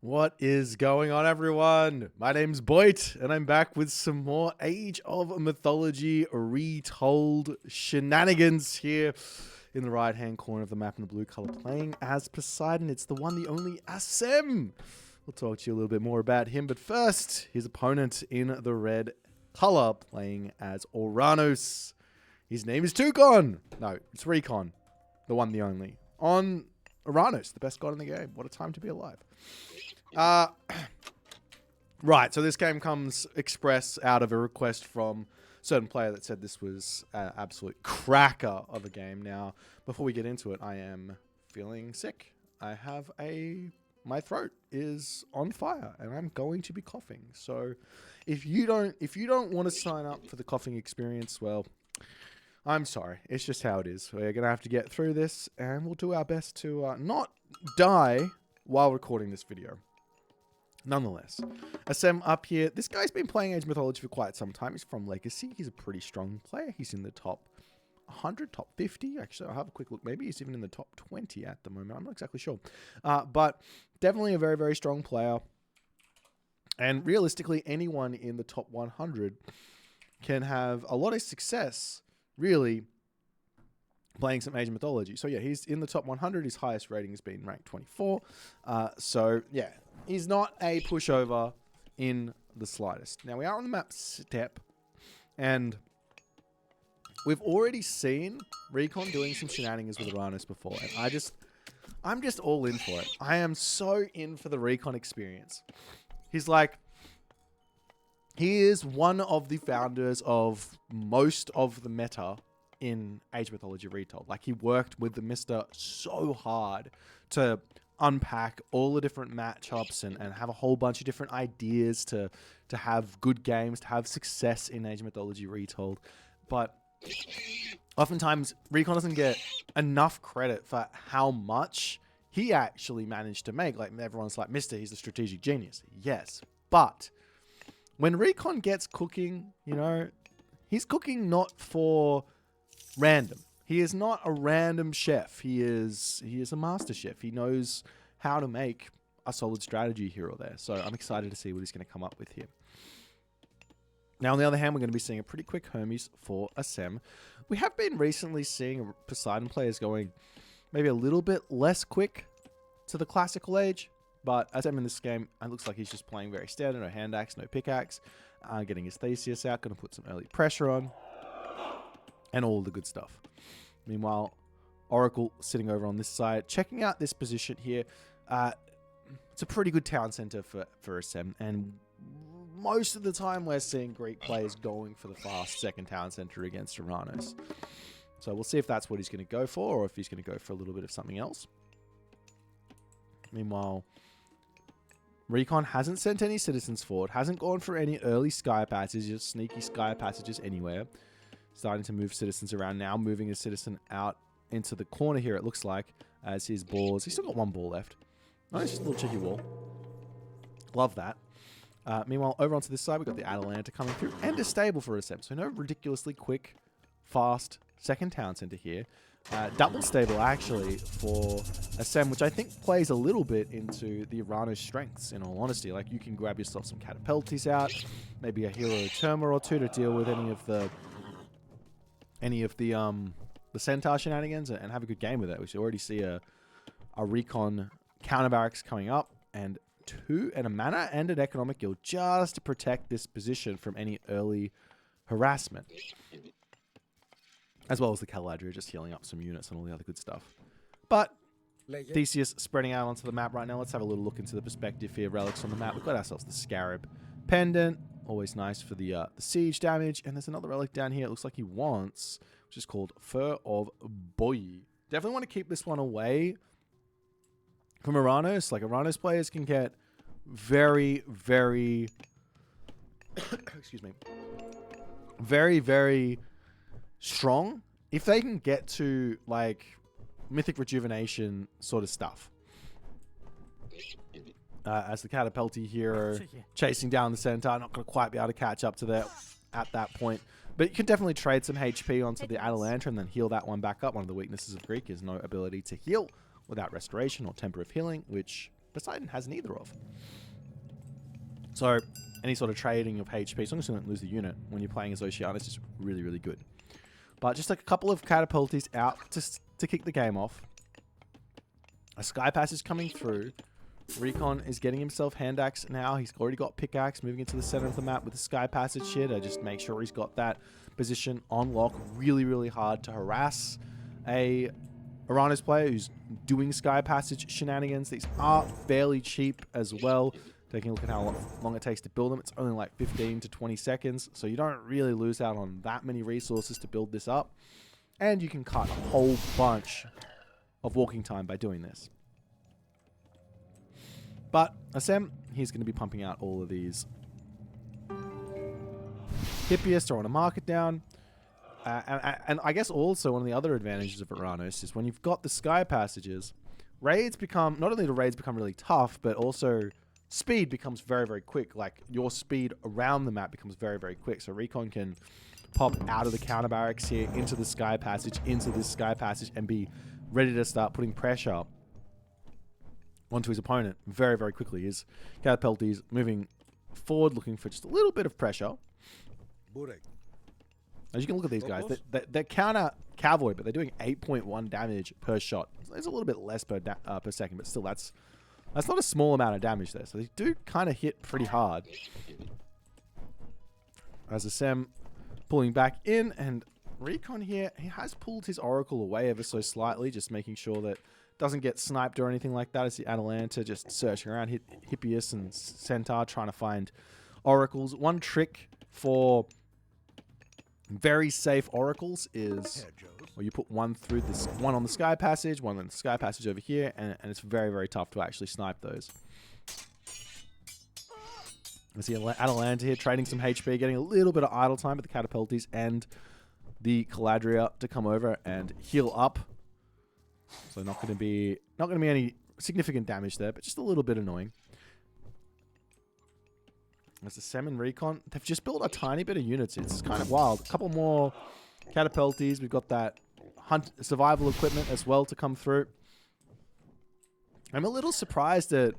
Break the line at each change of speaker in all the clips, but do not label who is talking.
What is going on, everyone? My name's Boit, and I'm back with some more Age of Mythology retold shenanigans here in the right-hand corner of the map in the blue color, playing as Poseidon. It's the one, the only Asem. We'll talk to you a little bit more about him, but first, his opponent in the red color, playing as Oranos. His name is Tucon. No, it's Recon, the one, the only. On Oranos, the best god in the game. What a time to be alive. Right, so this game comes express out of a request from a certain player that said this was an absolute cracker of a game. Now, before we get into it, I am feeling sick. My throat is on fire and I'm going to be coughing. So if you don't want to sign up for the coughing experience, well, I'm sorry. It's just how it is. We're going to have to get through this and we'll do our best to not die while recording this video. Nonetheless, Asem up here. This guy's been playing Age of Mythology for quite some time. He's from Legacy. He's a pretty strong player. He's in the top 100, top 50. Actually, I'll have a quick look. Maybe he's even in the top 20 at the moment. I'm not exactly sure. But definitely a very, very strong player. And realistically, anyone in the top 100 can have a lot of success, really, playing some Age of Mythology. So yeah, he's in the top 100. His highest rating has been ranked 24. So yeah, he's not a pushover in the slightest. Now we are on the map Step, and we've already seen Recon doing some shenanigans with Oranos before, and I'm just all in for it. I am so in for the Recon experience. He is one of the founders of most of the meta in Age of Mythology Retold. Like, he worked with the Mister so hard to unpack all the different matchups and have a whole bunch of different ideas to have good games, to have success in Age of Mythology Retold. But oftentimes, Recon doesn't get enough credit for how much he actually managed to make. Like, everyone's like, Mister, he's a strategic genius. Yes, but when Recon gets cooking, you know, he's cooking not for random. He is not a random chef. He is a master chef. He knows how to make a solid strategy here or there. So I'm excited to see what he's going to come up with here. Now, on the other hand, we're going to be seeing a pretty quick Hermes for Asem. We have been recently seeing Poseidon players going maybe a little bit less quick to the classical age. But Asem in this game, it looks like he's just playing very standard. No hand axe, no pickaxe. Getting his Theseus out. Going to put some early pressure on. And all the good stuff. Meanwhile, Oracle sitting over on this side, checking out this position here. It's a pretty good town center for Asem, and most of the time we're seeing Greek players going for the fast second town center against Oranos. So we'll see if that's what he's going to go for, or if he's going to go for a little bit of something else. Meanwhile, Recon hasn't sent any citizens forward, hasn't gone for any early sky passages, sneaky sky passages anywhere. Starting to move citizens around now, moving a citizen out into the corner here, it looks like, as his balls. He's still got one ball left. Nice, just a little cheeky wall. Love that. Meanwhile, over onto this side, we've got the Atalanta coming through, and a stable for Asem. So no ridiculously quick, fast second town center here. Double stable, actually, for Asem, which I think plays a little bit into the Oranos' strengths, in all honesty. Like, you can grab yourself some catapulties out, maybe a hero Terma or two to deal with any of the centaur shenanigans and have a good game with it. We should already see a Recon counter barracks coming up, and a mana and an economic guild just to protect this position from any early harassment. As well as the Caladria just healing up some units and all the other good stuff. But Theseus spreading out onto the map right now. Let's have a little look into the perspective here. Relics on the map. We've got ourselves the Scarab Pendant. Always nice for the siege damage. And there's another relic down here. It looks like he wants, which is called Fur of Boit. Definitely want to keep this one away from Oranos. Like, Oranos players can get very, very excuse me, very, very strong if they can get to, like, mythic rejuvenation sort of stuff. As the catapulty hero chasing down the centaur, not going to quite be able to catch up to that at that point. But you can definitely trade some HP onto the Atalanta and then heal that one back up. One of the weaknesses of Greek is no ability to heal without restoration or temper of healing, which Poseidon has neither of. So any sort of trading of HP, as long as you don't lose the unit when you're playing as Oceanus, is really, really good. But just a couple of catapulties out to kick the game off. A Sky Passage coming through. Recon is getting himself hand axe now. He's already got pickaxe, moving into the center of the map with the Sky Passage here to just make sure he's got that position on lock. Really, really hard to harass a Oranos player who's doing Sky Passage shenanigans. These are fairly cheap as well. Taking a look at how long it takes to build them, it's only like 15 to 20 seconds, so you don't really lose out on that many resources to build this up. And you can cut a whole bunch of walking time by doing this. But Asem, he's going to be pumping out all of these Hippias to want to mark it down. And I guess also one of the other advantages of Oranos is when you've got the Sky Passages, raids become, not only do raids become really tough, but also speed becomes very, very quick. Like, your speed around the map becomes very, very quick. So Recon can pop out of the counter barracks here into the Sky Passage, into this Sky Passage, and be ready to start putting pressure onto his opponent very, very quickly. His catapulties moving forward, looking for just a little bit of pressure. As you can look at these guys, they're counter cavalry, but they're doing 8.1 damage per shot. It's a little bit less per second, but still, that's not a small amount of damage there. So they do kind of hit pretty hard. As Asem pulling back in, and Recon here, he has pulled his Oracle away ever so slightly, just making sure that doesn't get sniped or anything like that. As the Atalanta just searching around, Hippias and Centaur trying to find Oracles. One trick for very safe Oracles is, well, you put one through this, one on the Sky Passage, one on the Sky Passage over here, and it's very, very tough to actually snipe those. I see Atalanta here trading some HP, getting a little bit of idle time, but the Catapulties and the Caladria to come over and heal up. So not going to be any significant damage there, but just a little bit annoying. As the Sem and Recon, they've just built a tiny bit of units. It's kind of wild. A couple more Catapulties. We've got that survival equipment as well to come through. I'm a little surprised at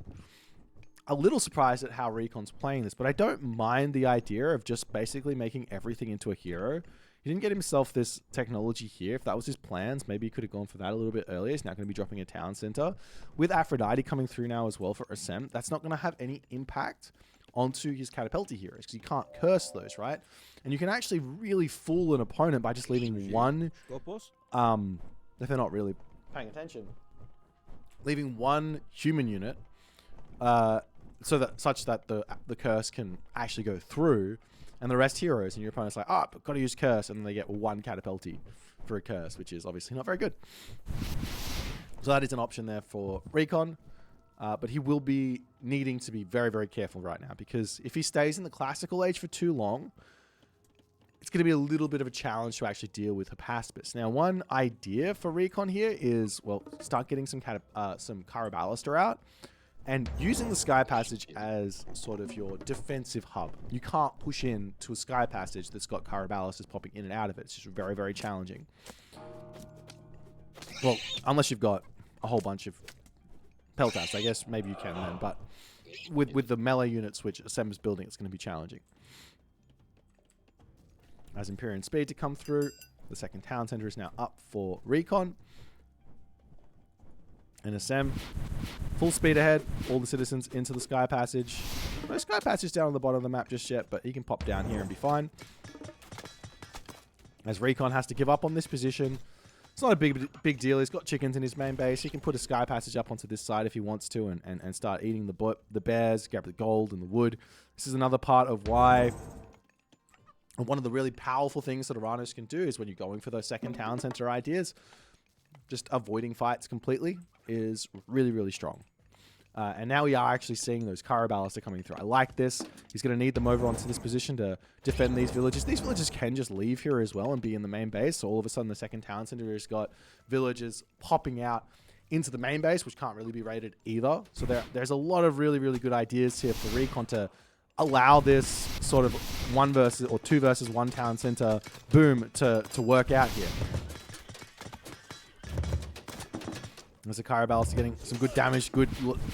how Recon's playing this, but I don't mind the idea of just basically making everything into a hero. He didn't get himself this technology here. If that was his plans, maybe he could have gone for that a little bit earlier. He's now going to be dropping a town center. With Aphrodite coming through now as well for Asem, that's not going to have any impact onto his Catapulti heroes, because you can't curse those, right? And you can actually really fool an opponent by just leaving one, if they're not really paying attention, leaving one human unit, such that the curse can actually go through, and the rest heroes, and your opponent's like, oh, but got to use curse, and then they get one Catapulti for a curse, which is obviously not very good. So that is an option there for Recon. But he will be needing to be very, very careful right now, because if he stays in the classical age for too long, it's going to be a little bit of a challenge to actually deal with Hypaspis. Now, one idea for Recon here is, well, start getting some Caraballister out and using the Sky Passage as sort of your defensive hub. You can't push in to a Sky Passage that's got Caraballisters popping in and out of it. It's just very, very challenging. Well, unless you've got a whole bunch of Peltas, I guess maybe you can then, but with the melee units which Sem is building, it's going to be challenging. As Empyrean Speed to come through, the second town center is now up for Recon. And Asem, full speed ahead, all the citizens into the Sky Passage. No Sky Passage down on the bottom of the map just yet, but he can pop down here and be fine. As Recon has to give up on this position. It's not a big deal. He's got chickens in his main base. He can put a Sky Passage up onto this side if he wants to and start eating the bears, grab the gold and the wood. This is another part of why one of the really powerful things that Oranos can do is when you're going for those second town center ideas, just avoiding fights completely is really, really strong. And now we are actually seeing those Caraballister coming through. I like this. He's going to need them over onto this position to defend these villages. These villages can just leave here as well and be in the main base. So all of a sudden the second town center has got villages popping out into the main base, which can't really be raided either. So there's a lot of really, really good ideas here for Recon to allow this sort of 1 versus or 2 versus 1 town center boom to work out here. There's a Carabal's getting some good damage. Good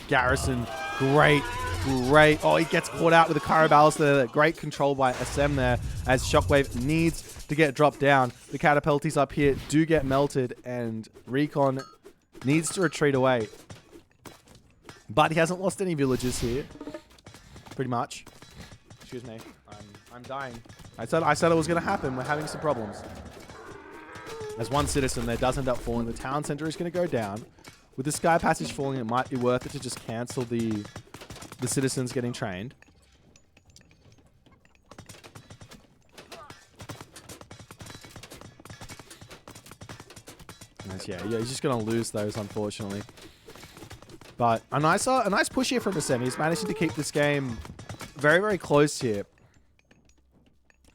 garrison. Great. Oh, he gets caught out with the Carabal's there. Great control by SM there as Shockwave needs to get dropped down. The Catapulties up here do get melted and Recon needs to retreat away. But he hasn't lost any villagers here. Pretty much. Excuse me. I'm dying. I said it was going to happen. We're having some problems. As one citizen there does end up falling. The town center is going to go down. With the Sky Passage falling, it might be worth it to just cancel the citizens getting trained. Yeah, he's just going to lose those, unfortunately. But a nice push here from SM. He's managing to keep this game very, very close here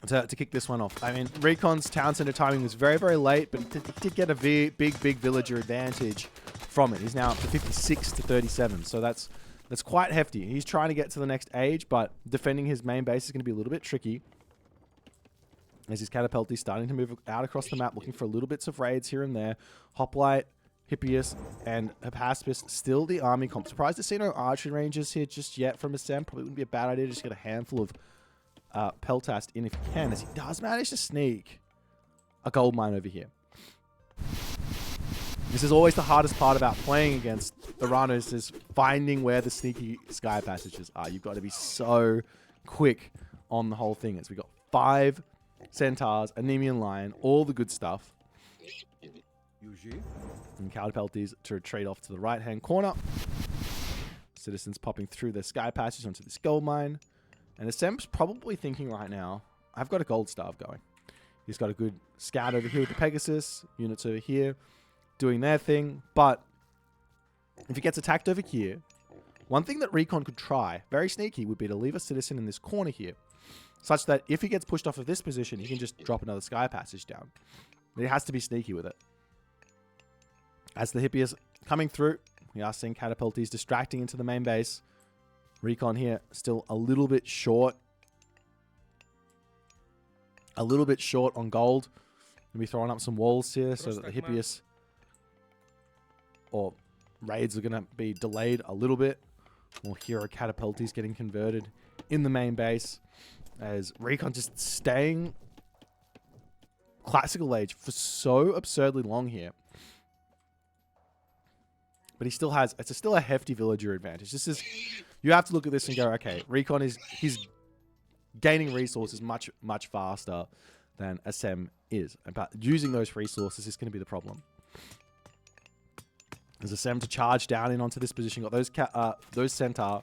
to kick this one off. I mean, Recon's town center timing was very, very late, but he did get a big villager advantage from it. He's now up to 56 to 37, so that's quite hefty. He's trying to get to the next age, but defending his main base is going to be a little bit tricky. As his Catapult is starting to move out across the map, looking for little bits of raids here and there. Hoplite, Hippias, and Hypaspis still the army comp. Surprised to see no archery rangers here just yet from SM. Probably wouldn't be a bad idea to just get a handful of Peltast in if you can, as he does manage to sneak a gold mine over here. This is always the hardest part about playing against Oranos, is finding where the sneaky sky passages are. You've got to be so quick on the whole thing. As we got 5 centaurs, a Nemean lion, all the good stuff. And Catapulties to retreat off to the right-hand corner. Citizens popping through their sky passage onto this gold mine. And SM's probably thinking right now, I've got a gold starve going. He's got a good scout over here with the Pegasus. Units over here doing their thing. But if he gets attacked over here, one thing that Recon could try, very sneaky, would be to leave a citizen in this corner here. Such that if he gets pushed off of this position, he can just drop another sky passage down. But he has to be sneaky with it. As the Hippias coming through, we are seeing Catapulties distracting into the main base. Recon here still a little bit short. A little bit short on gold. Maybe throwing up some walls here so that the Hippias or raids are going to be delayed a little bit. We'll hear a Catapulties getting converted in the main base. As Recon just staying classical age for so absurdly long here. But he still has, it's still a hefty villager advantage. This is, you have to look at this and go, okay, Recon he's gaining resources much faster than SM is. But using those resources is going to be the problem. As SM to charge down in onto this position, got those centaur,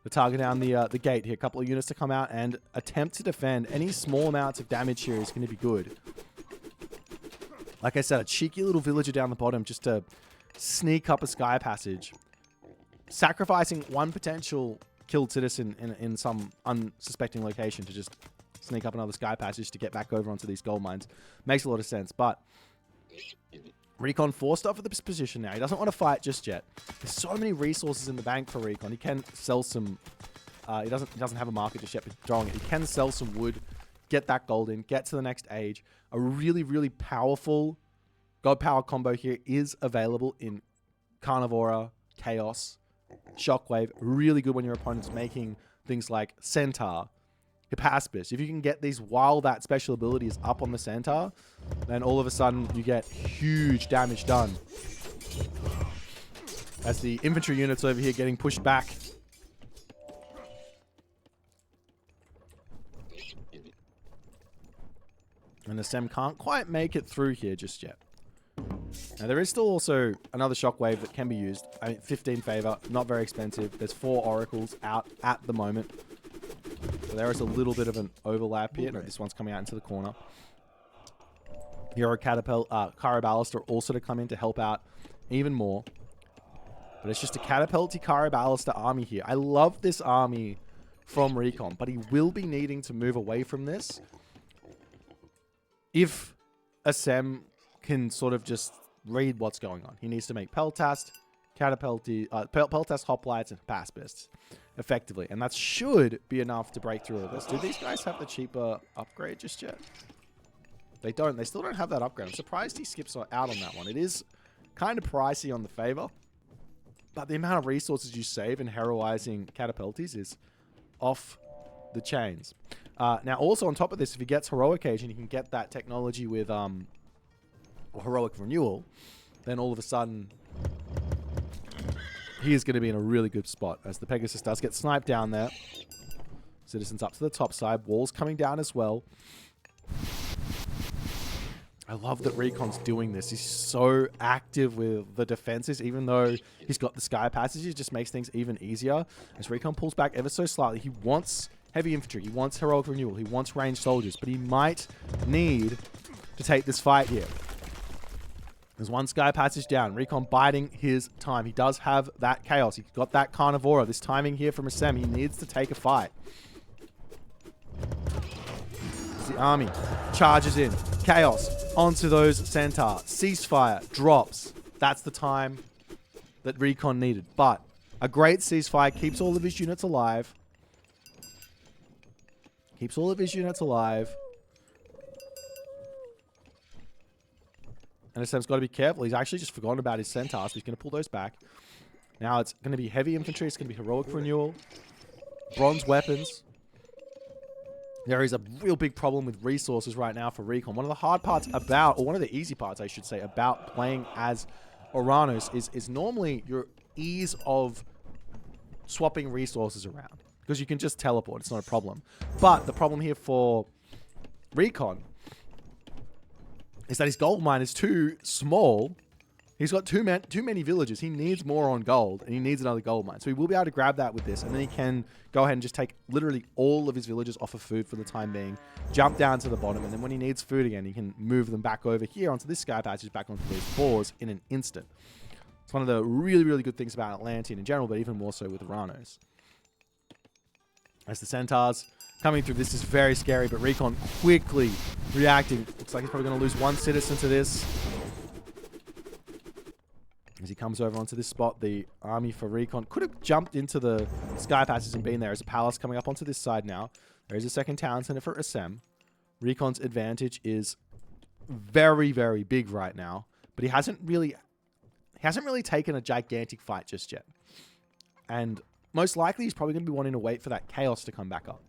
the target down the gate here, a couple of units to come out and attempt to defend. Any small amounts of damage here is going to be good. Like I said, a cheeky little villager down the bottom just to sneak up a sky passage, sacrificing one potential killed citizen in some unsuspecting location to just sneak up another sky passage to get back over onto these gold mines. Makes a lot of sense, but Recon forced off of this position now. He doesn't want to fight just yet. There's so many resources in the bank for Recon. He can sell some, he doesn't have a market just yet, but throwing it. He can sell some wood, get that gold in, get to the next age. A really, really powerful God Power combo here is available in Carnivora, Chaos, Shockwave. Really good when your opponent's making things like Centaur, Hypaspis. If you can get these while that special ability is up on the Centaur, then all of a sudden you get huge damage done. As the infantry units over here getting pushed back. And the SEM can't quite make it through here just yet. Now, there is still also another Shockwave that can be used. I mean, 15 favor, not very expensive. There's 4 oracles out at the moment. So there is a little bit of an overlap here. No, this one's coming out into the corner. Hero Catapult, Caraballister also to come in to help out even more. But it's just a Catapulty Caraballister army here. I love this army from Recon, but he will be needing to move away from this if SM can sort of just read what's going on. He needs to make Peltast, Peltast, Hoplites, and Hypaspists effectively. And that should be enough to break through all this. Do these guys have the cheaper upgrade just yet? They don't. They still don't have that upgrade. I'm surprised he skips out on that one. It is kind of pricey on the favor. But the amount of resources you save in heroizing catapultes is off the chains. Now, also on top of this, if he gets Heroic Age and he can get that technology with Heroic Renewal, then all of a sudden he is going to be in a really good spot as the Pegasus does get sniped down there. Citizens up to the top side. Walls coming down as well. I love that Recon's doing this. He's so active with the defenses, even though he's got the Sky Passage. It just makes things even easier. As Recon pulls back ever so slightly, he wants heavy infantry. He wants Heroic Renewal. He wants ranged soldiers. But he might need to take this fight here. There's one Sky Passage down. Recon biding his time. He does have that Chaos. He's got that Carnivora. This timing here from Assem. He needs to take a fight. As the army charges in. Chaos onto those Centaur. Ceasefire drops. That's the time that Recon needed. But a great ceasefire keeps all of his units alive. Keeps all of his units alive. And Assem's got to be careful. He's actually just forgotten about his Centaurs, so he's going to pull those back. Now it's going to be heavy infantry. It's going to be Heroic Renewal. Bronze weapons. There is a real big problem with resources right now for Recon. One of the hard parts about, or one of the easy parts, I should say, about playing as Oranos is normally your ease of swapping resources around. Because you can just teleport. It's not a problem. But the problem here for Recon is that his gold mine is too small. He's got too many villages. He needs more on gold, and he needs another gold mine. So he will be able to grab that with this, and then he can go ahead and just take literally all of his villages off of food for the time being, jump down to the bottom, and then when he needs food again, he can move them back over here onto this Sky Passage, back onto those fours in an instant. It's one of the really, really good things about Atlantean in general, but even more so with Oranos. As the Centaurs coming through, this is very scary, but Recon quickly reacting. Looks like he's probably going to lose one citizen to this. As he comes over onto this spot, the army for Recon could have jumped into the Sky Passage and been there. There's a palace coming up onto this side now. There is a second town center for Assem. Recon's advantage is very, very big right now, but he hasn't really taken a gigantic fight just yet. And most likely, he's probably going to be wanting to wait for that Chaos to come back up.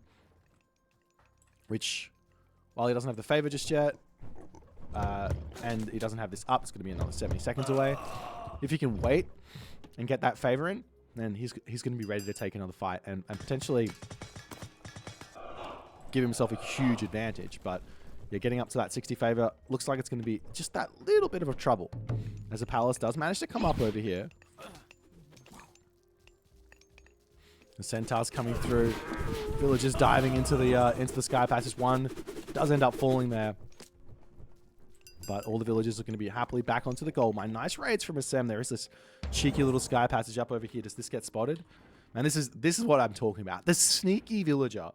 Which, while he doesn't have the favor just yet, and he doesn't have this up, it's going to be another 70 seconds away. If he can wait and get that favor in, then he's going to be ready to take another fight and potentially give himself a huge advantage. But yeah, getting up to that 60 favor looks like it's going to be just that little bit of a trouble. As the palace does manage to come up over here. The Centaurs coming through. Villagers diving into the Sky Passage. One does end up falling there. But all the villagers are going to be happily back onto the gold mine. Nice raids from Assem. There is this cheeky little Sky Passage up over here. Does this get spotted? And this is what I'm talking about. The sneaky villager.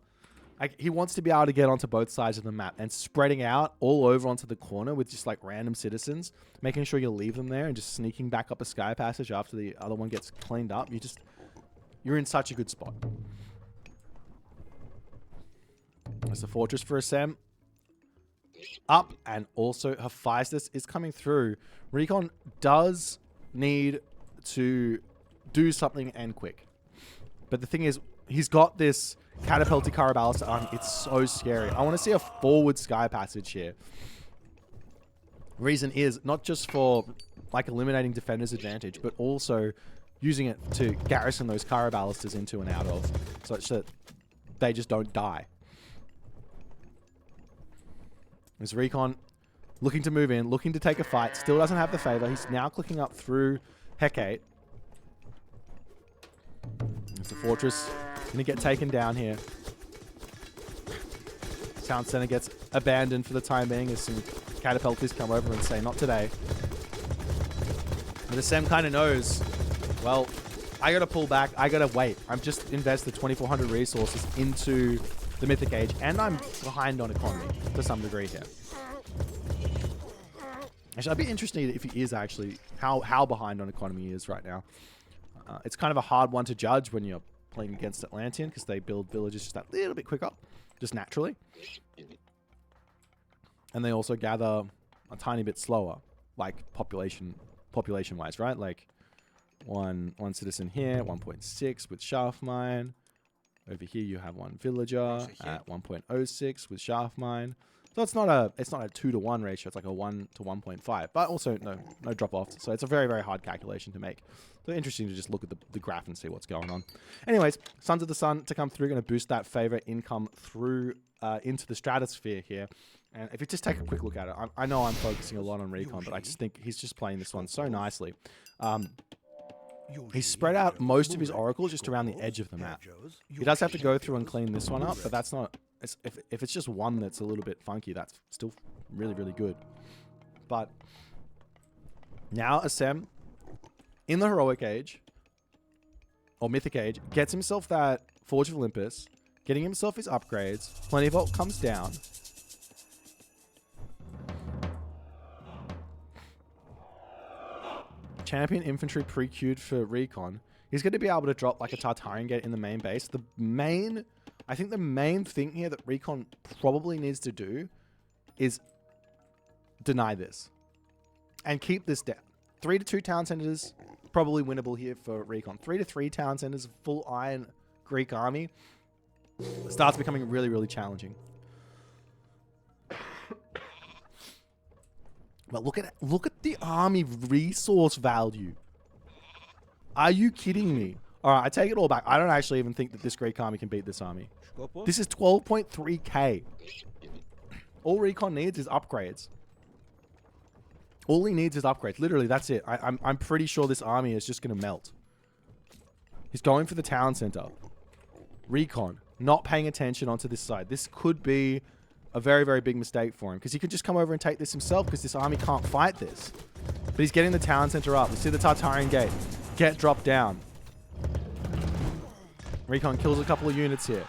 He wants to be able to get onto both sides of the map and spreading out all over onto the corner with just like random citizens, making sure you leave them there and just sneaking back up a Sky Passage after the other one gets cleaned up. You're in such a good spot. There's the fortress for Assem. Up, and also Hephaestus is coming through. Recon does need to do something and quick. But the thing is, he's got this Catapulti Caraballis army. It's so scary. I want to see a forward Sky Passage here. Reason is not just for like eliminating defenders' advantage, but also using it to garrison those Caraballisters into and out of, such that they just don't die. There's Recon looking to move in, looking to take a fight. Still doesn't have the favor. He's now clicking up through Hecate. There's the fortress. Going to get taken down here. Town center gets abandoned for the time being as some catapultists come over and say, not today. But Assem kind of knows, well, I got to pull back. I got to wait. I'm just invested 2,400 resources into the Mythic Age, and I'm behind on economy to some degree here. Actually, I'd be interested if he is actually, how behind on economy he is right now. It's kind of a hard one to judge when you're playing against Atlantean, because they build villages just that little bit quicker, just naturally. And they also gather a tiny bit slower, like population population-wise, right? Like one citizen here, 1.6 with shaft mine. Over here you have one villager at 1.06 with shaft mine. So it's not a 2-to-1 ratio. It's like a 1 to 1.5, but also no drop offs. So it's a very, very hard calculation to make. So interesting to just look at the graph and see what's going on. Anyways, Sons of the Sun to come through, going to boost that favor income through into the stratosphere here. And if you just take a quick look at it, I know I'm focusing a lot on Recon, but I just think he's just playing this one so nicely. He's spread out most of his oracles just around the edge of the map. He does have to go through and clean this one up, but that's not... If it's just one that's a little bit funky, that's still really, really good. But now Assem, in the Heroic Age, or Mythic Age, gets himself that Forge of Olympus, getting himself his upgrades. Plenty Vault comes down. Champion Infantry pre-queued for Recon. He's going to be able to drop like a Tartarian Gate in the main base. I think the main thing here that Recon probably needs to do is deny this and keep this down. 3 to 2 town centers, probably winnable here for Recon. 3 to 3 town centers, full iron Greek army starts becoming really, really challenging. But look at the army resource value. Are you kidding me? All right, I take it all back. I don't actually even think that this Greek army can beat this army. This is 12.3k. All Recon needs is upgrades. All he needs is upgrades. Literally, that's it. I'm pretty sure this army is just going to melt. He's going for the town center. Recon, not paying attention onto this side. This could be a very, very big mistake for him, because he could just come over and take this himself, because this army can't fight this. But he's getting the town center up. We see the Tartarian Gate get dropped down. Recon kills a couple of units here.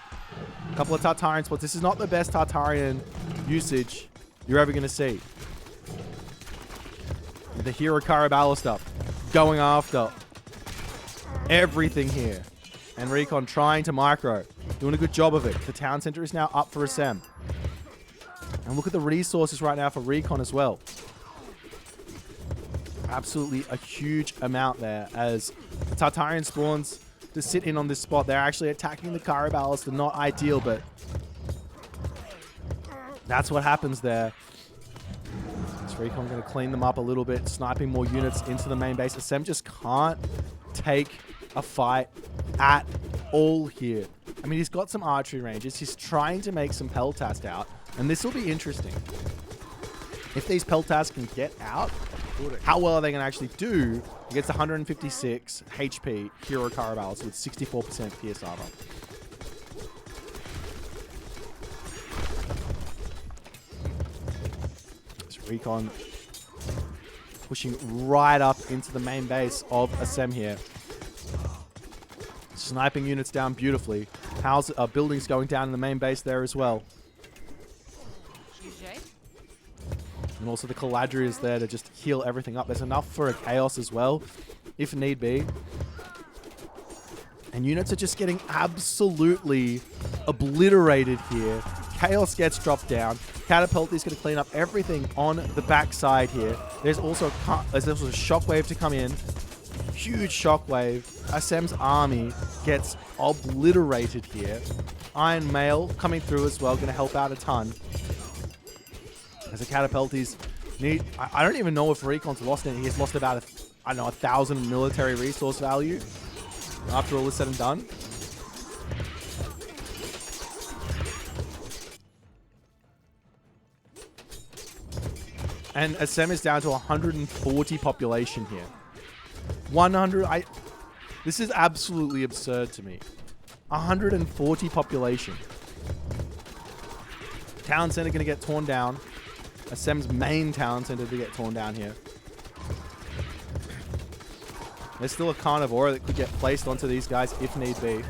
A couple of Tartarian spots. This is not the best Tartarian usage you're ever going to see. The Hirokara Ballista going after everything here. And Recon trying to micro. Doing a good job of it. The town center is now up for Assem. And look at the resources right now for Recon as well. Absolutely a huge amount there, as the Tartarian spawns to sit in on this spot. They're actually attacking the Kara Ballista. Not ideal, but that's what happens there. Is Recon going to clean them up a little bit, sniping more units into the main base. Assem just can't take a fight at all here. I mean, he's got some archery ranges. He's trying to make some Peltast out, and this will be interesting. If these Peltast can get out, how well are they going to actually do against 156 HP Hero Caraballs with 64% PS armor? So Recon pushing right up into the main base of Assem here. Sniping units down beautifully. Buildings going down in the main base there as well. And also the Caladri is there to just heal everything up. There's enough for a Chaos as well, if need be. And units are just getting absolutely obliterated here. Chaos gets dropped down. Catapult is going to clean up everything on the backside here. There's also a shockwave to come in. Huge shockwave. Assem's army gets obliterated here. Iron Mail coming through as well, going to help out a ton. As the Catapulties need... I don't even know if Recon's lost any. He's lost about, 1,000 military resource value after all is said and done. And Assem is down to 140 population here. 100... This is absolutely absurd to me. 140 population. Town center going to get torn down. Assem's main town center to get torn down here. There's still a Carnivora that could get placed onto these guys if need be.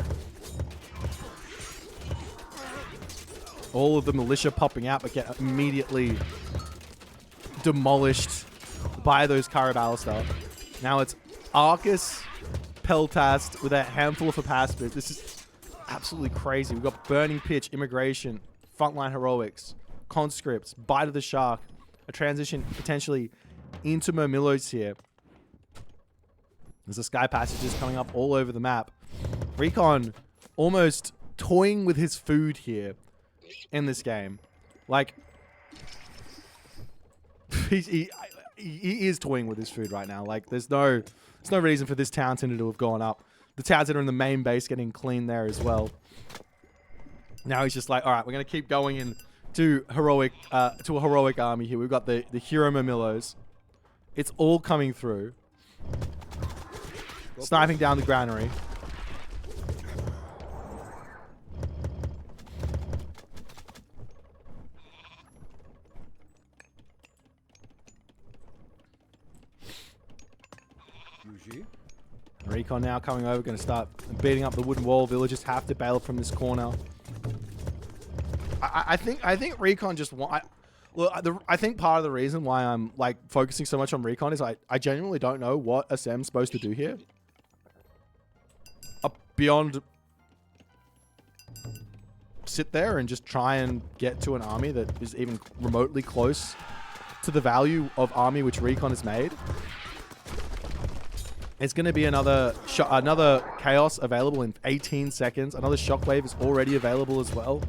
All of the militia popping out but get immediately demolished by those Carabalista. Now it's Arcus, Peltast with a handful of Apaspid. This is absolutely crazy. We've got Burning Pitch, Immigration, Frontline Heroics, Conscripts, Bite of the Shark, a transition potentially into Murmillos here. There's the sky passages coming up all over the map. Recon almost toying with his food here in this game. Like, he is toying with his food right now. Like, there's no reason for this town center to have gone up. The towns that are in the main base getting clean there as well. Now he's just like, all right, we're going to keep going in to a heroic army here. We've got the hero Mamillos. It's all coming through. Sniping down the granary. Recon now coming over, going to start beating up the wooden wall. Villagers have to bail from this corner. I think Recon just want. I think part of the reason why I'm like focusing so much on Recon is I genuinely don't know what SM's supposed to do here. Beyond sit there and just try and get to an army that is even remotely close to the value of army which Recon has made. It's going to be another chaos available in 18 seconds. Another shockwave is already available as well.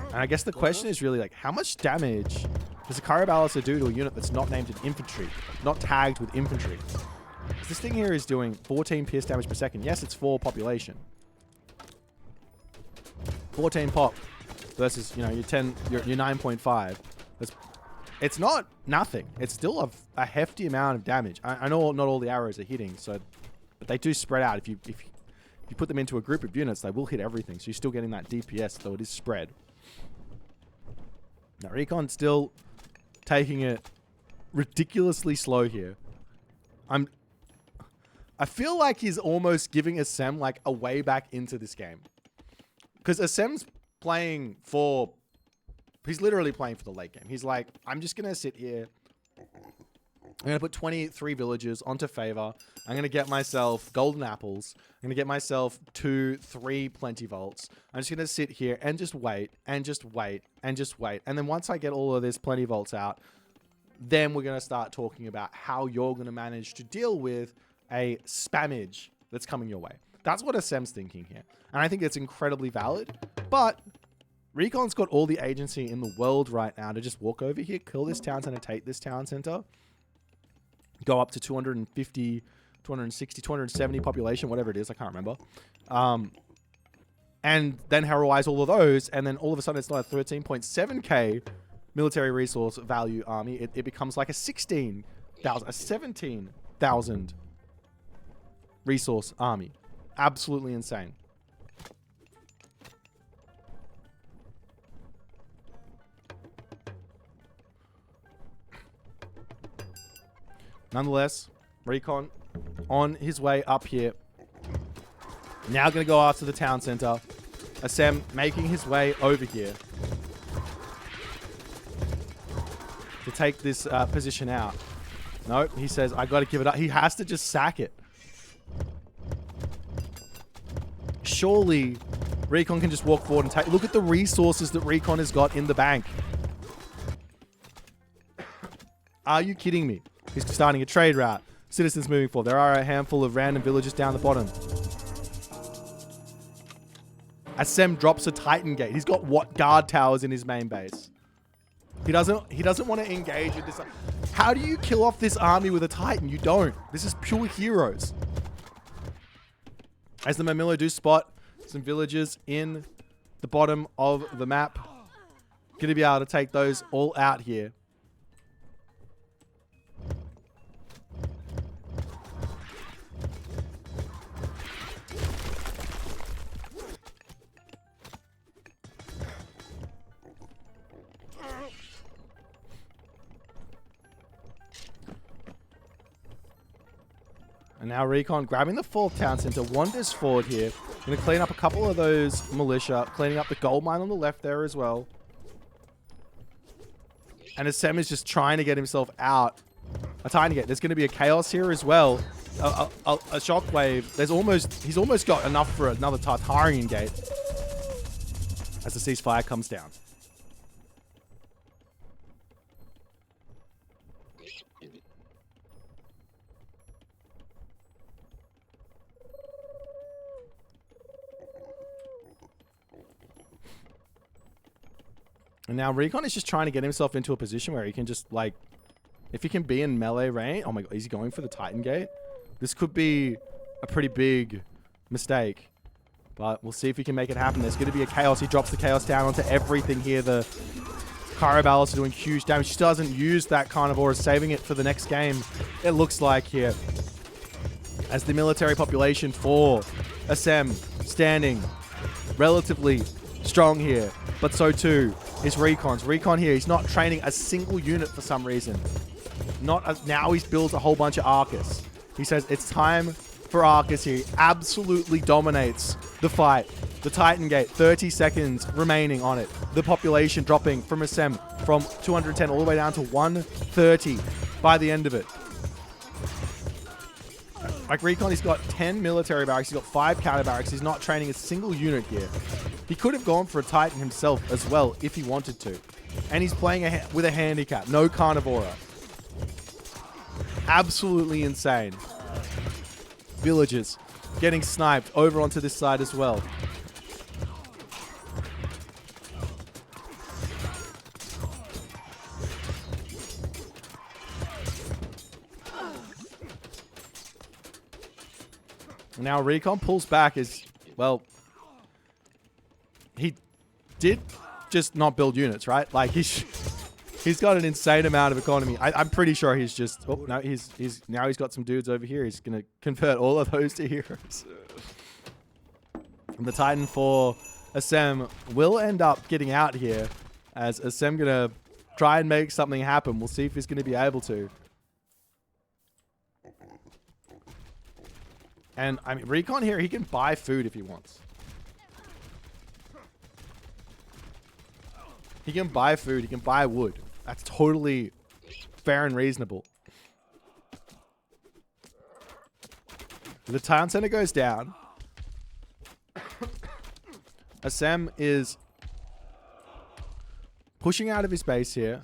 And I guess the question is really like, how much damage does a Caraballaster do to a unit that's not named in infantry, not tagged with infantry? Because this thing here is doing 14 pierce damage per second. Yes, it's 4 population. 14 pop versus, you know, your 9.5. It's not nothing. It's still a hefty amount of damage. I know not all the arrows are hitting, but they do spread out. If you put them into a group of units, they will hit everything. So you're still getting that DPS, though it is spread. Now Recon's still taking it ridiculously slow here. I feel like he's almost giving Assem like a way back into this game, because Assem's playing for. He's literally playing for the late game. He's like, I'm just going to sit here. I'm going to put 23 villagers onto favor. I'm going to get myself golden apples. I'm going to get myself 2-3 plenty volts. I'm just going to sit here and just wait and just wait and just wait. And then once I get all of this plenty volts out, then we're going to start talking about how you're going to manage to deal with a spammage that's coming your way. That's what Assem's thinking here. And I think it's incredibly valid. But Recon's got all the agency in the world right now to just walk over here, kill this town center, take this town center, go up to 250, 260, 270 population, whatever it is, I can't remember. And then heroize all of those, and then all of a sudden it's not a 13.7k military resource value army. It becomes like a 17,000 resource army. Absolutely insane. Nonetheless, Recon on his way up here. Now going to go after the town center. Assem making his way over here to take this position out. No, he says, I got to give it up. He has to just sack it. Surely Recon can just walk forward and take. Look at the resources that Recon has got in the bank. Are you kidding me? He's starting a trade route. Citizens moving forward. There are a handful of random villages down the bottom. Assem drops a Titan gate. He's got what guard towers in his main base. He doesn't want to engage with this. How do you kill off this army with a Titan? You don't. This is pure heroes. As the Mamillo do spot some villages in the bottom of the map. Going to be able to take those all out here. And now Recon grabbing the 4th town center, wanders forward here. Going to clean up a couple of those militia, cleaning up the gold mine on the left there as well. And Assem is just trying to get himself out a tiny gate. There's going to be a chaos here as well. A shockwave. He's almost got enough for another Tartarian gate as the ceasefire comes down. And now Recon is just trying to get himself into a position where he can just, like, if he can be in melee range. Oh my god, is he going for the Titan Gate? This could be a pretty big mistake. But we'll see if he can make it happen. There's going to be a Chaos. He drops the Chaos down onto everything here. The Carabalis are doing huge damage. He still hasn't used that Carnivore, saving it for the next game, it looks like here. As the military population for SM standing relatively strong here. But so too is Recon's. Recon here, he's not training a single unit for some reason. Now he's built a whole bunch of Arcus. He says it's time for Arcus here. He absolutely dominates the fight. The Titan Gate, 30 seconds remaining on it. The population dropping from SM from 210 all the way down to 130 by the end of it. Like Recon, he's got 10 military barracks. He's got 5 counter barracks. He's not training a single unit here. He could have gone for a Titan himself as well if he wanted to. And he's playing with a handicap. No Carnivora. Absolutely insane. Villagers getting sniped over onto this side as well. Now Recon pulls back as, well, he did just not build units, right? Like he's got an insane amount of economy. I'm pretty sure he's just, oh no, now he's got some dudes over here. He's gonna convert all of those to heroes. The Titan for SM will end up getting out here as SM gonna try and make something happen. We'll see if he's gonna be able to. And, I mean, Recon here, he can buy food if he wants. He can buy food. He can buy wood. That's totally fair and reasonable. The town center goes down. SM is pushing out of his base here.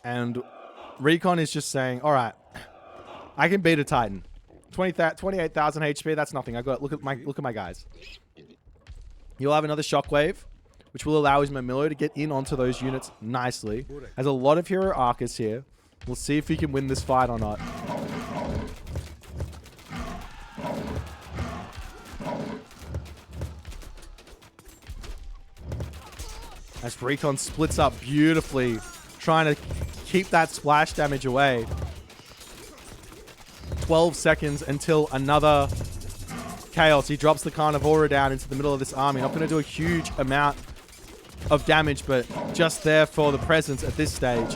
And Recon is just saying, all right, I can beat a Titan. 28,000 HP, that's nothing. Look at my guys. He'll have another Shockwave, which will allow his Mamillo to get in onto those units nicely. Has a lot of hero Arcus here. We'll see if he can win this fight or not. As Recon splits up beautifully, trying to keep that splash damage away. 12 seconds until another Chaos. He drops the Carnivora down into the middle of this army. Not going to do a huge amount of damage, but just there for the presence at this stage.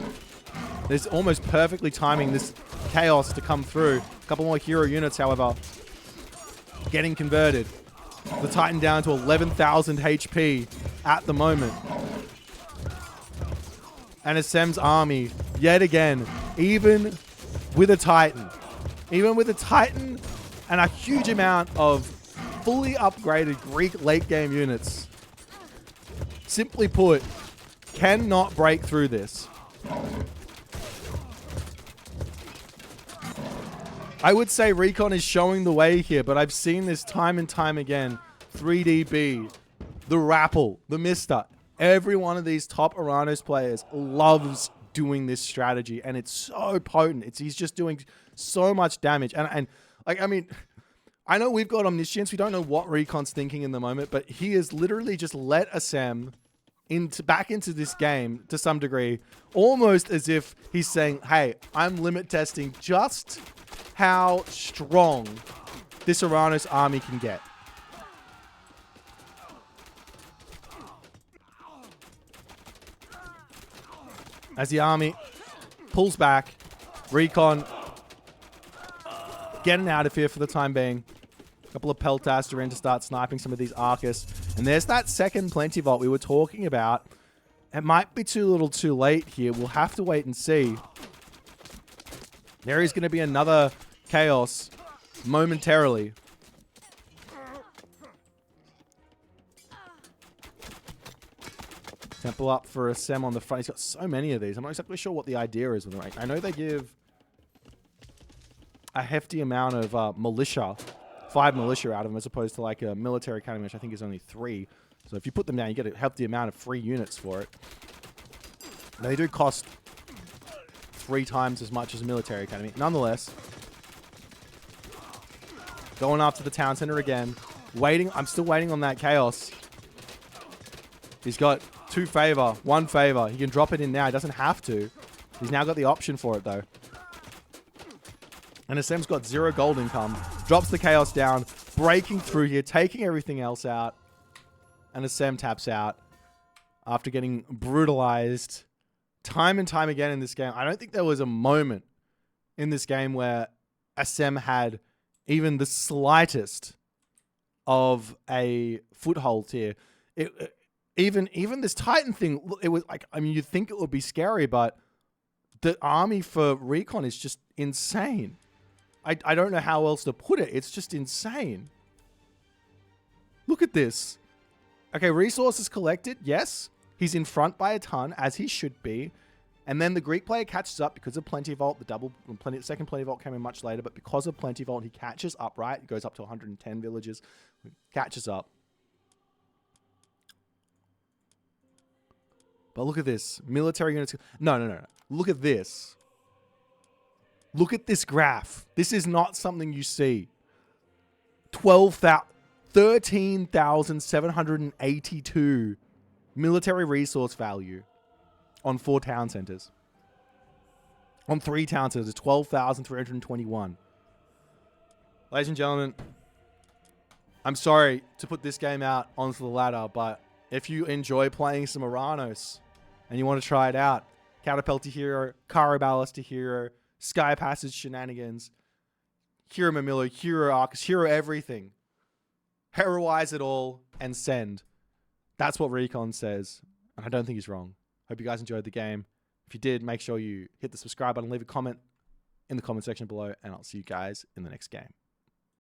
There's almost perfectly timing this Chaos to come through. A couple more hero units, however, getting converted. The Titan down to 11,000 HP at the moment. And SM's army, yet again, even with a Titan and a huge amount of fully upgraded Greek late game units, simply put, cannot break through this. I would say Recon is showing the way here, but I've seen this time and time again. 3DB, the Rapple, the Mister. Every one of these top Oranos players loves doing this strategy, and it's so potent. He's just doing so much damage. And like, I mean, I know we've got omniscience. We don't know what Recon's thinking in the moment, but he has literally just let SM back into this game to some degree, almost as if he's saying, hey, I'm limit testing just how strong this Oranos army can get. As the army pulls back, Recon getting out of here for the time being. A couple of Peltas are in to start sniping some of these Arcus. And there's that second Plenty Vault we were talking about. It might be too little too late here. We'll have to wait and see. There is going to be another Chaos momentarily. Temple up for SM on the front. He's got so many of these. I'm not exactly sure what the idea is with them. I know they give a hefty amount of militia, 5 militia out of them, as opposed to like a military academy, which I think is only 3. So if you put them down, you get a hefty amount of free units for it. They do cost 3 times as much as a military academy. Nonetheless, going after the town center again. Waiting. I'm still waiting on that chaos. He's got 2 favor, 1 favor. He can drop it in now. He doesn't have to. He's now got the option for it, though. And SM's got 0 gold income. Drops the chaos down. Breaking through here. Taking everything else out. And SM taps out. After getting brutalized time and time again in this game. I don't think there was a moment in this game where SM had even the slightest of a foothold here. Even this Titan thing, it was like, I mean, you'd think it would be scary, but the army for Recon is just insane. I don't know how else to put it. It's just insane. Look at this. Okay, resources collected. Yes. He's in front by a ton, as he should be. And then the Greek player catches up because of Plenty Vault. The second Plenty Vault came in much later, but because of Plenty Vault, he catches up, right? He goes up to 110 villages. Catches up. But look at this. Military units. No. Look at this. Look at this graph. This is not something you see. 13,782 military resource value on 4 town centers. On 3 town centers, 12,321. Ladies and gentlemen, I'm sorry to put this game out onto the ladder, but if you enjoy playing some Oranos and you want to try it out, Catapulta Hero, Kara Ballista Hero, Sky Passage Shenanigans, Hero Mamilo, Hero Arcus, Hero everything. Heroize it all and send. That's what Recon says, and I don't think he's wrong. Hope you guys enjoyed the game. If you did, make sure you hit the subscribe button, leave a comment in the comment section below, and I'll see you guys in the next game.